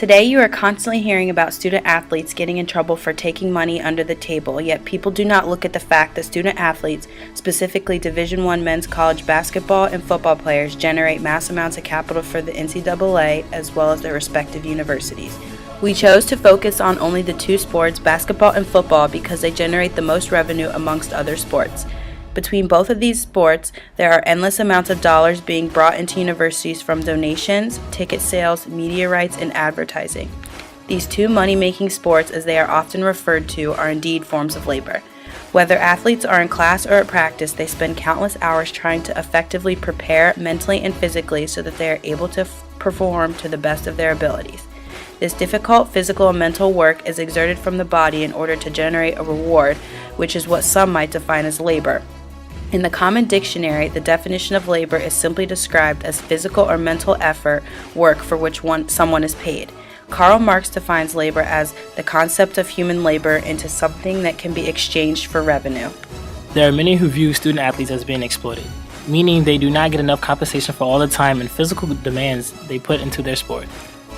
Today, you are constantly hearing about student athletes getting in trouble for taking money under the table, yet people do not look at the fact that student athletes, specifically Division I men's college basketball and football players, generate mass amounts of capital for the NCAA as well as their respective universities. We chose to focus on only the two sports, basketball and football, because they generate the most revenue amongst other sports. Between both of these sports, there are endless amounts of dollars being brought into universities from donations, ticket sales, media rights, and advertising. These two money-making sports, as they are often referred to, are indeed forms of labor. Whether athletes are in class or at practice, they spend countless hours trying to effectively prepare mentally and physically so that they are able to perform to the best of their abilities. This difficult physical and mental work is exerted from the body in order to generate a reward, which is what some might define as labor. In the common dictionary, the definition of labor is simply described as physical or mental effort, work for which someone is paid. Karl Marx defines labor as the concept of human labor into something that can be exchanged for revenue. There are many who view student athletes as being exploited, meaning they do not get enough compensation for all the time and physical demands they put into their sport.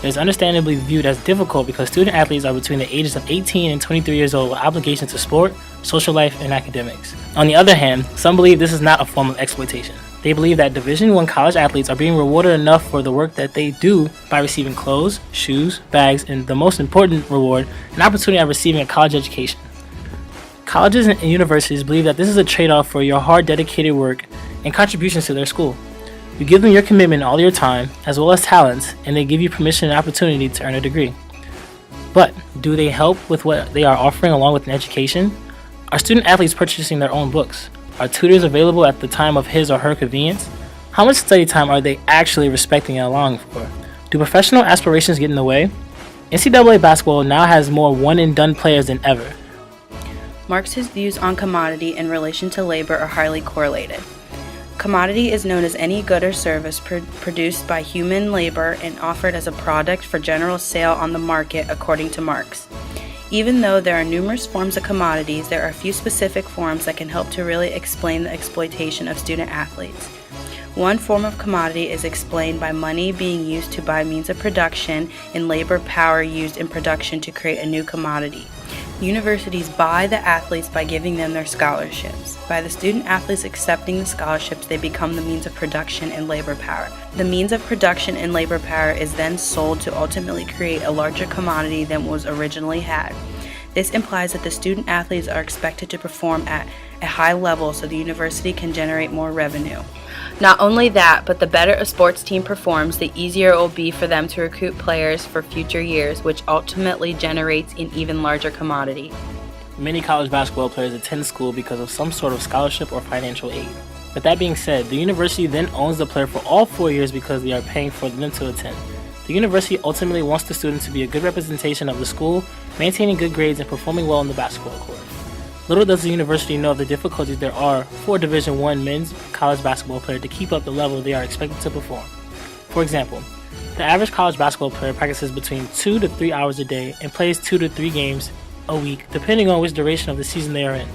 It is understandably viewed as difficult because student athletes are between the ages of 18 and 23 years old with obligations to sport, social life, and academics. On the other hand, some believe this is not a form of exploitation. They believe that Division I college athletes are being rewarded enough for the work that they do by receiving clothes, shoes, bags, and the most important reward, an opportunity of receiving a college education. Colleges and universities believe that this is a trade-off for your hard, dedicated work and contributions to their school. You give them your commitment and all your time, as well as talents, and they give you permission and opportunity to earn a degree. But do they help with what they are offering along with an education? Are student athletes purchasing their own books? Are tutors available at the time of his or her convenience? How much study time are they actually respecting and allowing for? Do professional aspirations get in the way? NCAA basketball now has more one-and-done players than ever. Marx's views on commodity in relation to labor are highly correlated. Commodity is known as any good or service produced by human labor and offered as a product for general sale on the market, according to Marx. Even though there are numerous forms of commodities, there are a few specific forms that can help to really explain the exploitation of student athletes. One form of commodity is explained by money being used to buy means of production and labor power used in production to create a new commodity. Universities buy the athletes by giving them their scholarships. By the student athletes accepting the scholarships, they become the means of production and labor power. The means of production and labor power is then sold to ultimately create a larger commodity than was originally had. This implies that the student athletes are expected to perform at a high level so the university can generate more revenue. Not only that, but the better a sports team performs, the easier it will be for them to recruit players for future years, which ultimately generates an even larger commodity. Many college basketball players attend school because of some sort of scholarship or financial aid. With that being said, the university then owns the player for all 4 years because they are paying for them to attend. The university ultimately wants the student to be a good representation of the school, maintaining good grades and performing well on the basketball court. Little does the university know of the difficulties there are for a Division I men's college basketball player to keep up the level they are expected to perform. For example, the average college basketball player practices between 2 to 3 hours a day and plays 2 to 3 games a week, depending on which duration of the season they are in.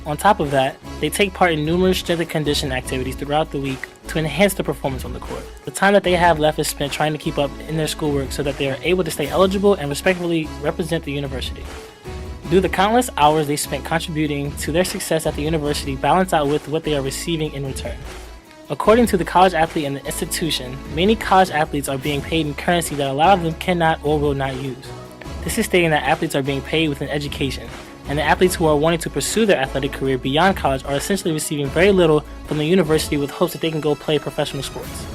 On top of that, they take part in numerous strength and conditioning activities throughout the week to enhance their performance on the court. The time that they have left is spent trying to keep up in their schoolwork so that they are able to stay eligible and respectfully represent the university. Do the countless hours they spent contributing to their success at the university balance out with what they are receiving in return? According to the college athlete and the institution, many college athletes are being paid in currency that a lot of them cannot or will not use. This is stating that athletes are being paid with an education, and the athletes who are wanting to pursue their athletic career beyond college are essentially receiving very little from the university with hopes that they can go play professional sports.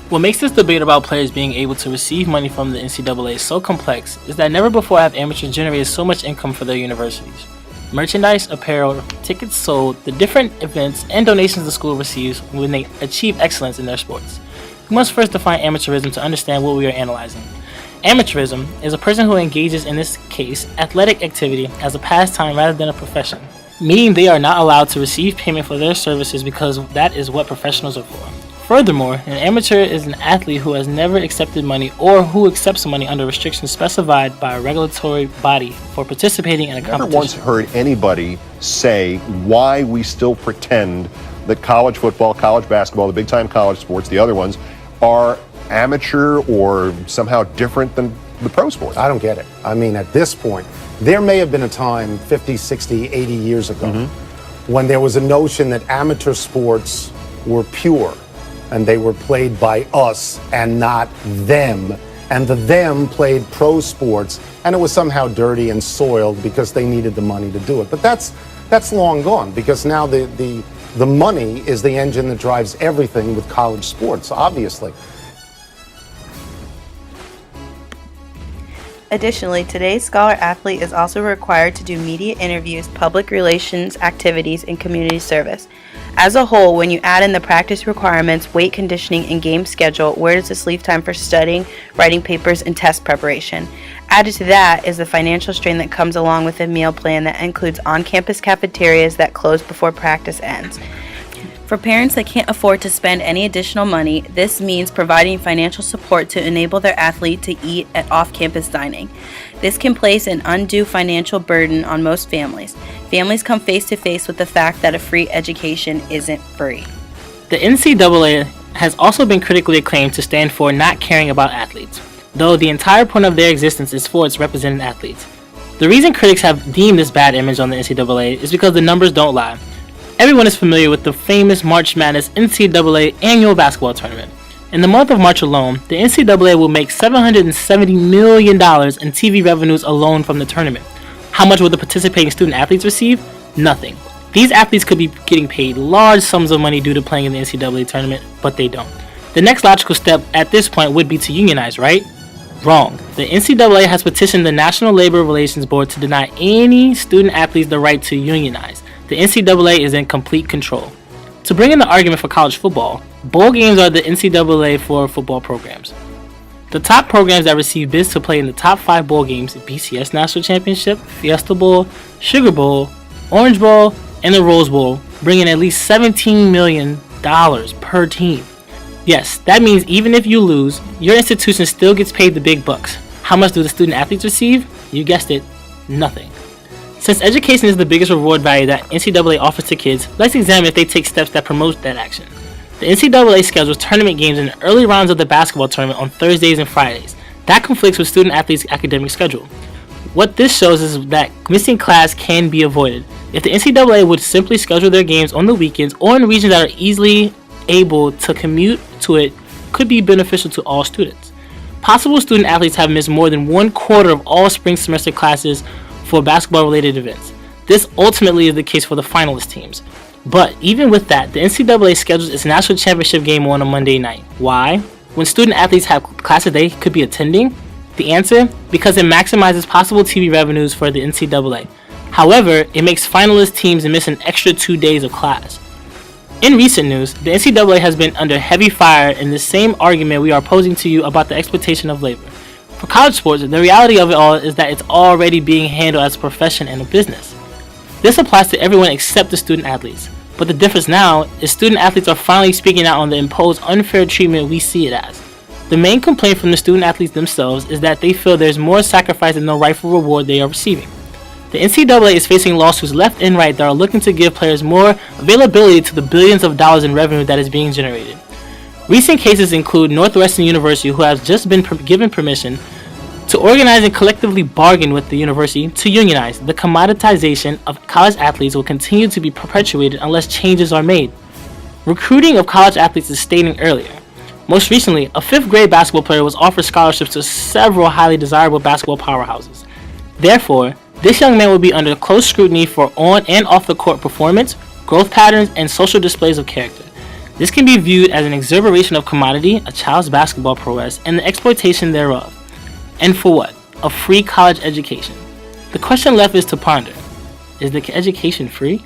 What makes this debate about players being able to receive money from the NCAA so complex is that never before have amateurs generated so much income for their universities. Merchandise, apparel, tickets sold, the different events, and donations the school receives when they achieve excellence in their sports. We must first define amateurism to understand what we are analyzing. Amateurism is a person who engages, in this case, athletic activity as a pastime rather than a profession, meaning they are not allowed to receive payment for their services because that is what professionals are for. Furthermore, an amateur is an athlete who has never accepted money or who accepts money under restrictions specified by a regulatory body for participating in a competition. I've never once heard anybody say why we still pretend that college football, college basketball, the big-time college sports, the other ones, are amateur or somehow different than the pro sports. I don't get it. I mean, at this point, there may have been a time 50, 60, 80 years ago when there was a notion that amateur sports were pure and they were played by us and not them. And the them played pro sports, and it was somehow dirty and soiled because they needed the money to do it. But that's long gone, because now the money is the engine that drives everything with college sports, obviously. Additionally, today's scholar athlete is also required to do media interviews, public relations activities, and community service. As a whole, when you add in the practice requirements, weight conditioning, and game schedule, where does this leave time for studying, writing papers, and test preparation? Added to that is the financial strain that comes along with a meal plan that includes on-campus cafeterias that close before practice ends. For parents that can't afford to spend any additional money, this means providing financial support to enable their athlete to eat at off-campus dining. This can place an undue financial burden on most families. Families come face to face with the fact that a free education isn't free. The NCAA has also been critically acclaimed to stand for not caring about athletes, though the entire point of their existence is for its represented athletes. The reason critics have deemed this bad image on the NCAA is because the numbers don't lie. Everyone is familiar with the famous March Madness NCAA annual basketball tournament. In the month of March alone, the NCAA will make $770 million in TV revenues alone from the tournament. How much will the participating student athletes receive? Nothing. These athletes could be getting paid large sums of money due to playing in the NCAA tournament, but they don't. The next logical step at this point would be to unionize, right? Wrong. The NCAA has petitioned the National Labor Relations Board to deny any student athletes the right to unionize. The NCAA is in complete control. To bring in the argument for college football, bowl games are the NCAA for football programs. The top programs that receive bids to play in the top 5 bowl games, BCS National Championship, Fiesta Bowl, Sugar Bowl, Orange Bowl, and the Rose Bowl, bring in at least $17 million per team. Yes, that means even if you lose, your institution still gets paid the big bucks. How much do the student athletes receive? You guessed it, nothing. Since education is the biggest reward value that NCAA offers to kids, let's examine if they take steps that promote that action. The NCAA schedules tournament games in the early rounds of the basketball tournament on Thursdays and Fridays. That conflicts with student athletes' academic schedule. What this shows is that missing class can be avoided. If the NCAA would simply schedule their games on the weekends or in regions that are easily able to commute to it, could be beneficial to all students. Possible student athletes have missed more than 1/4 of all spring semester classes for basketball-related events. This ultimately is the case for the finalist teams. But even with that, the NCAA schedules its national championship game on a Monday night. Why? When student athletes have classes they could be attending? The answer? Because it maximizes possible TV revenues for the NCAA. However, it makes finalist teams miss an extra 2 days of class. In recent news, the NCAA has been under heavy fire in the same argument we are posing to you about the exploitation of labor. For college sports, the reality of it all is that it's already being handled as a profession and a business. This applies to everyone except the student athletes. But the difference now is student athletes are finally speaking out on the imposed unfair treatment we see it as. The main complaint from the student athletes themselves is that they feel there's more sacrifice than the rightful reward they are receiving. The NCAA is facing lawsuits left and right that are looking to give players more availability to the billions of dollars in revenue that is being generated. Recent cases include Northwestern University, who has just been given permission to organize and collectively bargain with the university to unionize. The commoditization of college athletes will continue to be perpetuated unless changes are made. Recruiting of college athletes is stating earlier. Most recently, a 5th grade basketball player was offered scholarships to several highly desirable basketball powerhouses. Therefore, this young man will be under close scrutiny for on and off the court performance, growth patterns, and social displays of character. This can be viewed as an exhilaration of commodity, a child's basketball prowess, and the exploitation thereof. And for what? A free college education. The question left is to ponder. Is the education free?